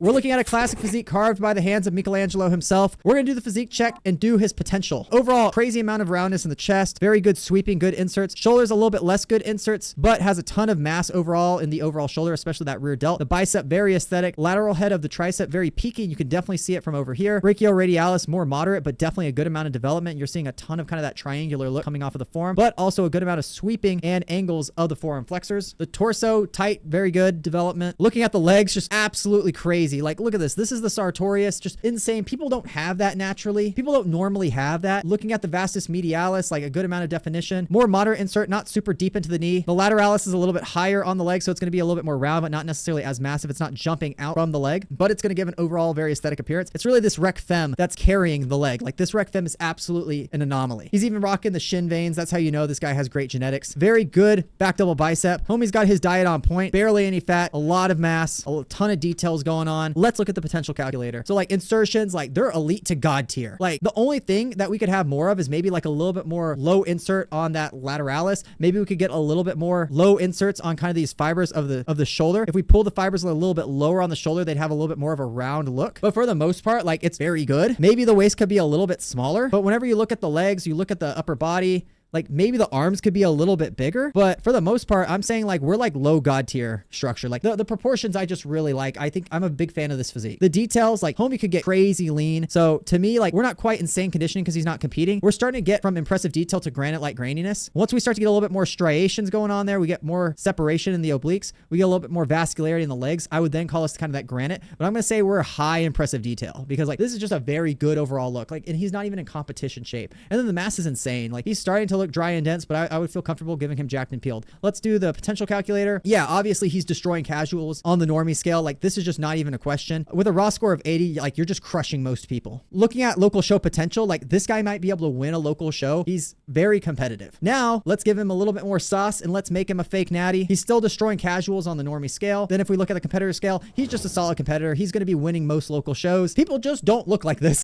We're looking at a classic physique carved by the hands of Michelangelo himself. We're going to do the physique check and do his potential. Overall, crazy amount of roundness in the chest, very good sweeping, good inserts. Shoulders a little bit less good inserts, but has a ton of mass overall in the overall shoulder, especially that rear delt. The bicep, very aesthetic. Lateral head of the tricep, very peaky. You can definitely see it from over here. Brachioradialis, more moderate, but definitely a good amount of development. You're seeing a ton of kind of that triangular look coming off of the forearm, but also a good amount of sweeping and angles of the forearm flexors. The torso, tight, very good development. Looking at the legs, just absolutely crazy. Like, look at this. This is the sartorius, just insane. People don't have that naturally. People don't normally have that. Looking at the vastus medialis, like a good amount of definition. More moderate insert, not super deep into the knee. The lateralis is a little bit higher on the leg, so it's going to be a little bit more round, but not necessarily as massive. It's not jumping out from the leg, but it's going to give an overall very aesthetic appearance. It's really this rec fem that's carrying the leg. Like, this rec fem is absolutely an anomaly. He's even rocking the shin veins. That's how you know this guy has great genetics. Very good back double bicep. Homie's got his diet on point. Barely any fat, a lot of mass, a ton of details going on. Let's look at the potential calculator. So like insertions, like they're elite to God tier. Like the only thing that we could have more of is maybe like a little bit more low insert on that lateralis. Maybe we could get a little bit more low inserts on kind of these fibers of the shoulder. If we pull the fibers a little bit lower on the shoulder, they'd have a little bit more of a round look. But for the most part, like it's very good. Maybe the waist could be a little bit smaller, but whenever you look at the legs, you look at the upper body, like maybe the arms could be a little bit bigger, but for the most part, I'm saying like we're like low God tier structure. Like the proportions I just really like. I think I'm a big fan of this physique. The details, like homie could get crazy lean. So to me, like we're not quite insane conditioning because he's not competing. We're starting to get from impressive detail to granite-like graininess. Once we start to get a little bit more striations going on there, we get more separation in the obliques. We get a little bit more vascularity in the legs. I would then call us kind of that granite, but I'm going to say we're high impressive detail because like this is just a very good overall look. Like, and he's not even in competition shape. And then the mass is insane. Like he's starting to look dry and dense, but I would feel comfortable giving him jacked and peeled. Let's do the potential calculator. Yeah, obviously he's destroying casuals on the normie scale. Like this is just not even a question. With a raw score of 80, like you're just crushing most people. Looking at local show potential, like this guy might be able to win a local show. He's very competitive. Now let's give him a little bit more sauce and let's make him a fake natty. He's still destroying casuals on the normie scale. Then if we look at the competitor scale, he's just a solid competitor. He's going to be winning most local shows. People just don't look like this.